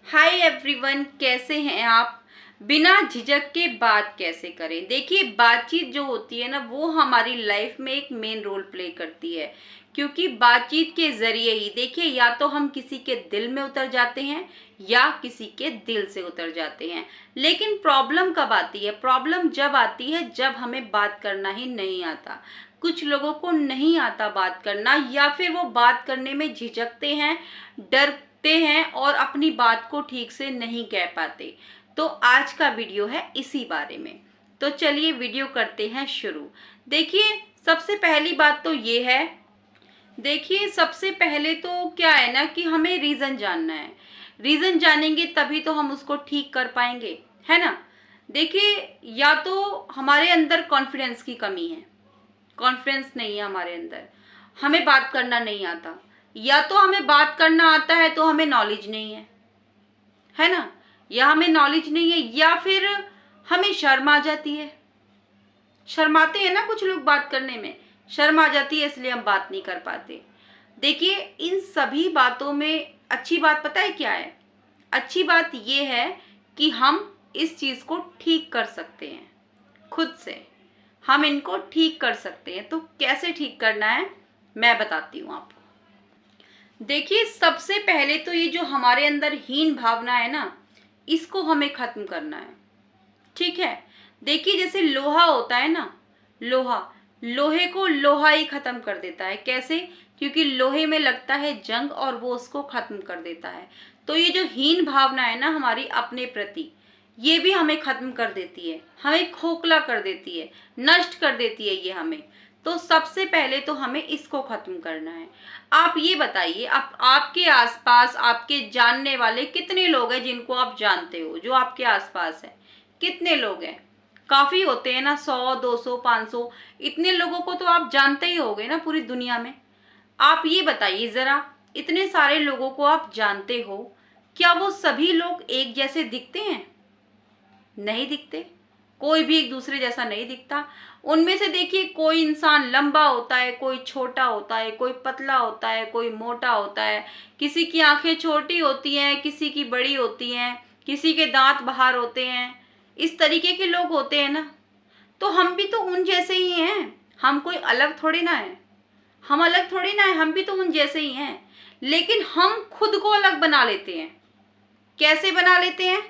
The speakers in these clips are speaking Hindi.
हाय एवरीवन, कैसे हैं आप। बिना झिझक के बात कैसे करें। देखिए, बातचीत जो होती है ना, वो हमारी लाइफ में एक मेन रोल प्ले करती है। क्योंकि बातचीत के जरिए ही देखिए, या तो हम किसी के दिल में उतर जाते हैं या किसी के दिल से उतर जाते हैं। लेकिन प्रॉब्लम कब आती है? प्रॉब्लम जब आती है जब हमें बात करना ही नहीं आता। कुछ लोगों को नहीं आता बात करना, या फिर वो बात करने में झिझकते हैं, डरते हैं और अपनी बात को ठीक से नहीं कह पाते। तो आज का वीडियो है इसी बारे में। तो चलिए वीडियो करते हैं शुरू। देखिए, सबसे पहली बात तो ये है, देखिए सबसे पहले तो क्या है ना कि हमें रीज़न जानना है। रीज़न जानेंगे तभी तो हम उसको ठीक कर पाएंगे, है ना। देखिए, या तो हमारे अंदर कॉन्फिडेंस की कमी है, कॉन्फिडेंस नहीं है हमारे अंदर, हमें बात करना नहीं आता। या तो हमें बात करना आता है तो हमें नॉलेज नहीं है ना। या हमें नॉलेज नहीं है, या फिर हमें शर्म आ जाती है। शर्माते हैं ना कुछ लोग, बात करने में शर्म आ जाती है, इसलिए हम बात नहीं कर पाते। देखिए, इन सभी बातों में अच्छी बात पता है क्या है? अच्छी बात ये है कि हम इस चीज़ को ठीक कर सकते हैं खुद से। हम इनको ठीक कर सकते हैं। तो कैसे ठीक करना है मैं बताती हूँ आपको। देखिए, सबसे पहले तो ये जो हमारे अंदर हीन भावना है ना, इसको हमें खत्म करना है। ठीक है। देखिए, जैसे लोहा होता है ना, लोहे को लोहा ही खत्म कर देता है। कैसे? क्योंकि लोहे में लगता है जंग और वो उसको खत्म कर देता है। तो ये जो हीन भावना है ना हमारी अपने प्रति, ये भी हमें खत्म कर देती है, हमें खोखला कर देती है, नष्ट कर देती है ये हमें। तो सबसे पहले तो हमें इसको खत्म करना है। आप ये बताइए, आप आपके आसपास आपके जानने वाले कितने लोग हैं जिनको आप जानते हो, जो आपके आसपास है? कितने लोग हैं? काफी होते हैं ना, 100 200 500, इतने लोगों को तो आप जानते ही होगे ना पूरी दुनिया में। आप ये बताइए जरा, इतने सारे लोगों को आप जानते हो, क्या वो सभी लोग एक जैसे दिखते हैं? नहीं दिखते। कोई भी एक दूसरे जैसा नहीं दिखता। उनमें से देखिए, कोई इंसान लंबा होता है, कोई छोटा होता है, कोई पतला होता है, कोई मोटा होता है। किसी की आंखें छोटी होती हैं, किसी की बड़ी होती हैं, किसी के दांत बाहर होते हैं। इस तरीके के लोग होते हैं ना। तो हम भी तो उन जैसे ही हैं। हम कोई अलग थोड़ी ना है। हम अलग थोड़ी ना है, हम भी तो उन जैसे ही हैं। लेकिन हम खुद को अलग बना लेते हैं। कैसे बना लेते हैं?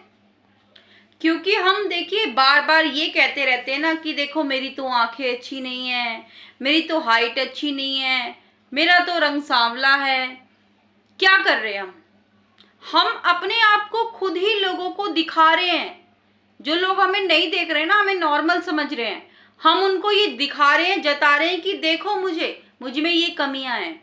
क्योंकि हम देखिए बार बार ये कहते रहते हैं ना कि देखो, मेरी तो आंखें अच्छी नहीं है, मेरी तो हाइट अच्छी नहीं है, मेरा तो रंग सांवला है। क्या कर रहे हैं हम अपने आप को खुद ही लोगों को दिखा रहे हैं। जो लोग हमें नहीं देख रहे हैं ना, हमें नॉर्मल समझ रहे हैं, हम उनको ये दिखा रहे हैं, जता रहे हैं कि देखो मुझ में ये कमियां हैं।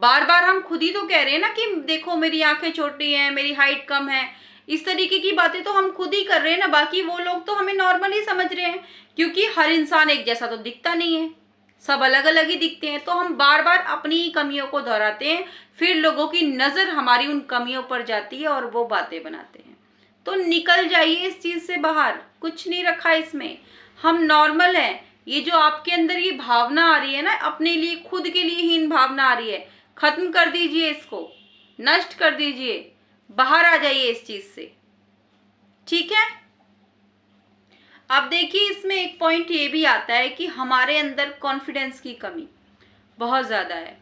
बार बार हम खुद ही तो कह रहे हैं ना कि देखो, मेरी आंखें छोटी हैं, मेरी हाइट कम है। इस तरीके की बातें तो हम खुद ही कर रहे हैं ना। बाकी वो लोग तो हमें नॉर्मल ही समझ रहे हैं, क्योंकि हर इंसान एक जैसा तो दिखता नहीं है, सब अलग अलग ही दिखते हैं। तो हम बार बार अपनी ही कमियों को दोहराते हैं, फिर लोगों की नजर हमारी उन कमियों पर जाती है और वो बातें बनाते हैं। तो निकल जाइए इस चीज से बाहर, कुछ नहीं रखा इसमें। हम नॉर्मल हैं। ये जो आपके अंदर ये भावना आ रही है ना, अपने लिए खुद के लिए हीन भावना आ रही है, खत्म कर दीजिए इसको, नष्ट कर दीजिए, बाहर आ जाइए इस चीज से। ठीक है। अब देखिए, इसमें एक पॉइंट ये भी आता है कि हमारे अंदर कॉन्फिडेंस की कमी बहुत ज़्यादा है।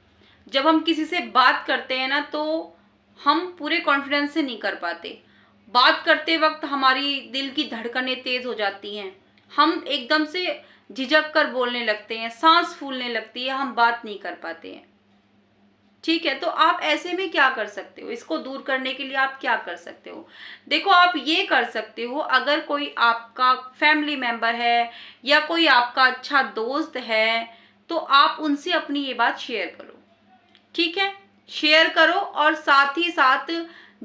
जब हम किसी से बात करते हैं ना, तो हम पूरे कॉन्फिडेंस से नहीं कर पाते। बात करते वक्त हमारी दिल की धड़कनें तेज हो जाती हैं, हम एकदम से झिझक कर बोलने लगते हैं, सांस फूलने लगती है, हम बात नहीं कर पाते हैं। ठीक है। तो आप ऐसे में क्या कर सकते हो? इसको दूर करने के लिए आप क्या कर सकते हो? देखो, आप ये कर सकते हो, अगर कोई आपका फैमिली मेंबर है या कोई आपका अच्छा दोस्त है, तो आप उनसे अपनी ये बात शेयर करो। ठीक है। शेयर करो, और साथ ही साथ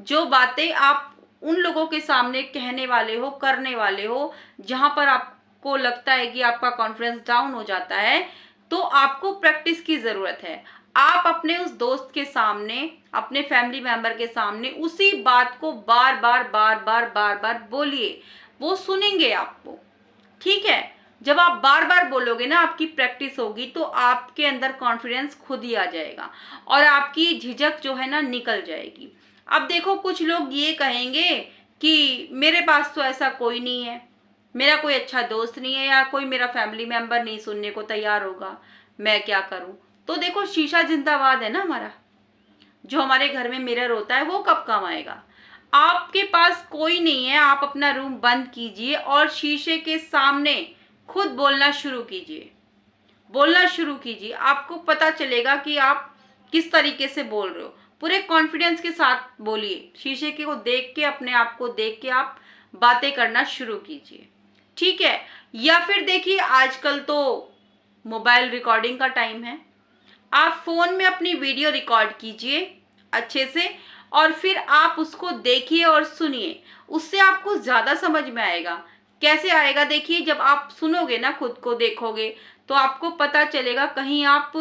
जो बातें आप उन लोगों के सामने कहने वाले हो, करने वाले हो, जहां पर आपको लगता है कि आपका कॉन्फिडेंस डाउन हो जाता है, तो आपको प्रैक्टिस की जरूरत है। आप अपने उस दोस्त के सामने, अपने फैमिली मेंबर के सामने उसी बात को बार बार बार बार बार बार बोलिए, वो सुनेंगे आपको। ठीक है। जब आप बार बार बोलोगे ना, आपकी प्रैक्टिस होगी, तो आपके अंदर कॉन्फिडेंस खुद ही आ जाएगा और आपकी झिझक जो है ना निकल जाएगी। अब देखो कुछ लोग ये कहेंगे कि मेरे पास तो ऐसा कोई नहीं है, मेरा कोई अच्छा दोस्त नहीं है, या कोई मेरा फैमिली मेंबर नहीं सुनने को तैयार होगा, मैं क्या करूं। तो देखो शीशा जिंदाबाद है ना हमारा, जो हमारे घर में मिरर होता है वो कब काम आएगा। आपके पास कोई नहीं है, आप अपना रूम बंद कीजिए और शीशे के सामने खुद बोलना शुरू कीजिए, बोलना शुरू कीजिए। आपको पता चलेगा कि आप किस तरीके से बोल रहे हो। पूरे कॉन्फिडेंस के साथ बोलिए, शीशे के को देख के, अपने आप को देख के आप बातें करना शुरू कीजिए, ठीक है। या फिर देखिए आजकल तो मोबाइल रिकॉर्डिंग का टाइम है, आप फोन में अपनी वीडियो रिकॉर्ड कीजिए अच्छे से, और फिर आप उसको देखिए और सुनिए, उससे आपको ज्यादा समझ में आएगा। कैसे आएगा, देखिए जब आप सुनोगे ना, खुद को देखोगे, तो आपको पता चलेगा कहीं आप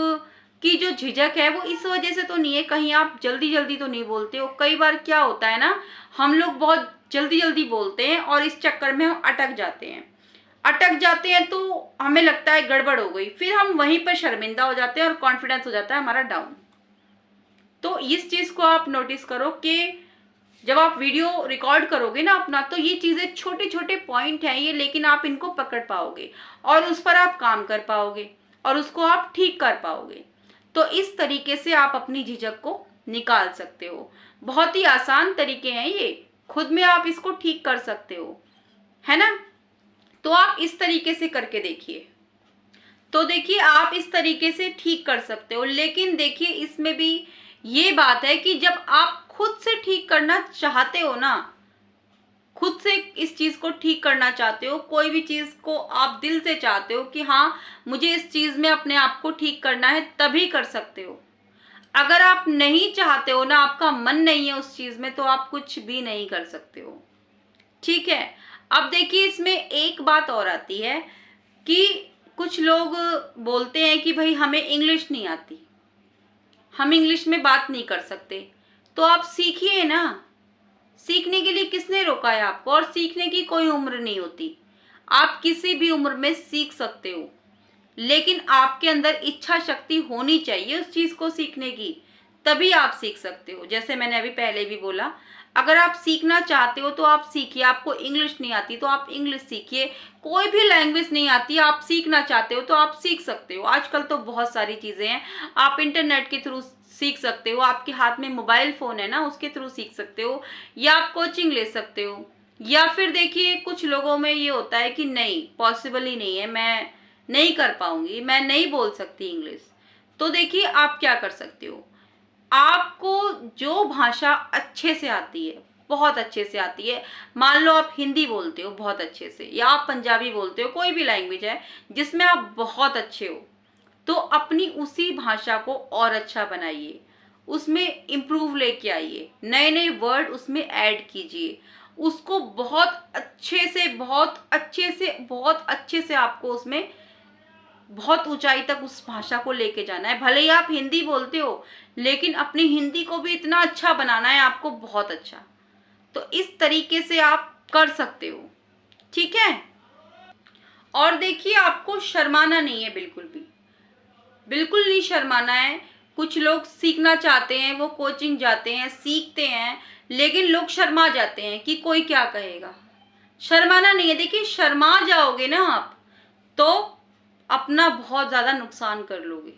की जो झिझक है वो इस वजह से तो नहीं है, कहीं आप जल्दी जल्दी तो नहीं बोलते हो। कई बार क्या होता है ना, हम लोग बहुत जल्दी जल्दी बोलते हैं और इस चक्कर में हम अटक जाते हैं, तो हमें लगता है गड़बड़ हो गई, फिर हम वहीं पर शर्मिंदा हो जाते हैं और कॉन्फिडेंस हो जाता है हमारा डाउन। तो इस चीज को आप नोटिस करो कि जब आप वीडियो रिकॉर्ड करोगे ना अपना, तो ये चीजें छोटे छोटे पॉइंट हैं ये, लेकिन आप इनको पकड़ पाओगे और उस पर आप काम कर पाओगे और उसको आप ठीक कर पाओगे। तो इस तरीके से आप अपनी झिझक को निकाल सकते हो। बहुत ही आसान तरीके हैं ये, खुद में आप इसको ठीक कर सकते हो, है ना। तो आप इस तरीके से करके देखिए। तो देखिए आप इस तरीके से ठीक कर सकते हो, लेकिन देखिए इसमें भी ये बात है कि जब आप खुद से ठीक करना चाहते हो ना, खुद से इस चीज को ठीक करना चाहते हो, कोई भी चीज को आप दिल से चाहते हो कि हाँ मुझे इस चीज में अपने आप को ठीक करना है, तभी कर सकते हो। अगर आप नहीं चाहते हो ना, आपका मन नहीं है उस चीज में, तो आप कुछ भी नहीं कर सकते हो, ठीक है। अब देखिए इसमें एक बात और आती है कि कुछ लोग बोलते हैं कि भाई हमें इंग्लिश नहीं आती, हम इंग्लिश में बात नहीं कर सकते। तो आप सीखिए ना, सीखने के लिए किसने रोका है आपको, और सीखने की कोई उम्र नहीं होती, आप किसी भी उम्र में सीख सकते हो, लेकिन आपके अंदर इच्छा शक्ति होनी चाहिए उस चीज को सीखने की, तभी आप सीख सकते हो। जैसे मैंने अभी पहले भी बोला, अगर आप सीखना चाहते हो तो आप सीखिए, आपको इंग्लिश नहीं आती तो आप इंग्लिश सीखिए, कोई भी लैंग्वेज नहीं आती आप सीखना चाहते हो तो आप सीख सकते हो। आजकल तो बहुत सारी चीजें हैं, आप इंटरनेट के थ्रू सीख सकते हो, आपके हाथ में मोबाइल फोन है ना, उसके थ्रू सीख सकते हो, या आप कोचिंग ले सकते हो। या फिर देखिए कुछ लोगों में ये होता है कि नहीं, पॉसिबल ही नहीं है, मैं नहीं कर पाऊंगी, मैं नहीं बोल सकती इंग्लिश। तो देखिए आप क्या कर सकते हो, आपको जो भाषा अच्छे से आती है, बहुत अच्छे से आती है, मान लो आप हिंदी बोलते हो बहुत अच्छे से, या आप पंजाबी बोलते हो, कोई भी लैंग्वेज है जिसमें आप बहुत अच्छे हो, तो अपनी उसी भाषा को और अच्छा बनाइए, उसमें इम्प्रूव लेके आइए, नए नए वर्ड उसमें ऐड कीजिए, उसको बहुत अच्छे से, बहुत अच्छे से, बहुत अच्छे से आपको उसमें बहुत ऊंचाई तक उस भाषा को लेके जाना है। भले ही आप हिंदी बोलते हो, लेकिन अपनी हिंदी को भी इतना अच्छा बनाना है आपको, बहुत अच्छा। तो इस तरीके से आप कर सकते हो, ठीक है। और देखिए आपको शर्माना नहीं है, बिल्कुल भी, बिल्कुल नहीं शर्माना है। कुछ लोग सीखना चाहते हैं, वो कोचिंग जाते हैं, सीखते हैं, लेकिन लोग शर्मा जाते हैं कि कोई क्या कहेगा। शर्माना नहीं है, देखिए शर्मा जाओगे ना आप तो अपना बहुत ज्यादा नुकसान कर लोगे,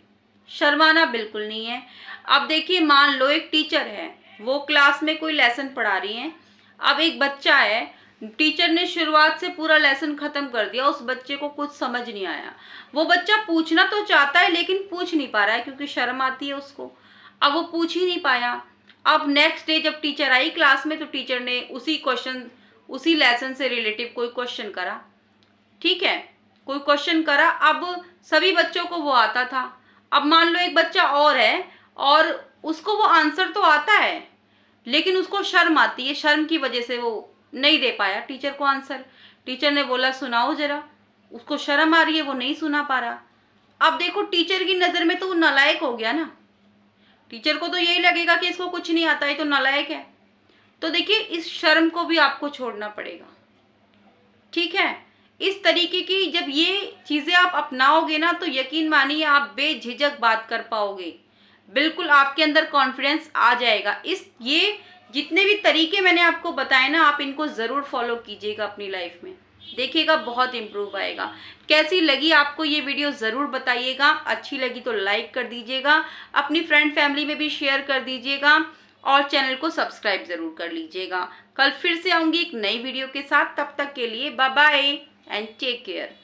शर्माना बिल्कुल नहीं है। अब देखिए मान लो एक टीचर है, वो क्लास में कोई लेसन पढ़ा रही है, अब एक बच्चा है, टीचर ने शुरुआत से पूरा लेसन खत्म कर दिया, उस बच्चे को कुछ समझ नहीं आया, वो बच्चा पूछना तो चाहता है लेकिन पूछ नहीं पा रहा है क्योंकि शर्म आती है उसको, अब वो पूछ ही नहीं पाया। अब नेक्स्ट डे जब टीचर आई क्लास में, तो टीचर ने उसी क्वेश्चन, उसी लेसन से रिलेटिव कोई क्वेश्चन करा, ठीक है, कोई क्वेश्चन करा, अब सभी बच्चों को वो आता था। अब मान लो एक बच्चा और है और उसको वो आंसर तो आता है, लेकिन उसको शर्म आती है, शर्म की वजह से वो नहीं दे पाया टीचर को आंसर। टीचर ने बोला सुनाओ जरा, उसको शर्म आ रही है, वो नहीं सुना पा रहा। अब देखो टीचर की नजर में तो वो नालायक हो गया ना, टीचर को तो यही लगेगा कि इसको कुछ नहीं आता है तो नालायक है। तो देखिए इस शर्म को भी आपको छोड़ना पड़ेगा, ठीक है। इस तरीके की जब ये चीजें आप अपनाओगे ना, तो यकीन मानिए आप बेझिझक बात कर पाओगे, बिल्कुल आपके अंदर कॉन्फिडेंस आ जाएगा। इस ये जितने भी तरीके मैंने आपको बताए ना, आप इनको ज़रूर फॉलो कीजिएगा अपनी लाइफ में, देखिएगा बहुत इम्प्रूव आएगा। कैसी लगी आपको ये वीडियो ज़रूर बताइएगा, अच्छी लगी तो लाइक कर दीजिएगा, अपनी फ्रेंड फैमिली में भी शेयर कर दीजिएगा और चैनल को सब्सक्राइब ज़रूर कर लीजिएगा। कल फिर से आऊँगी एक नई वीडियो के साथ, तब तक के लिए bye bye and take care.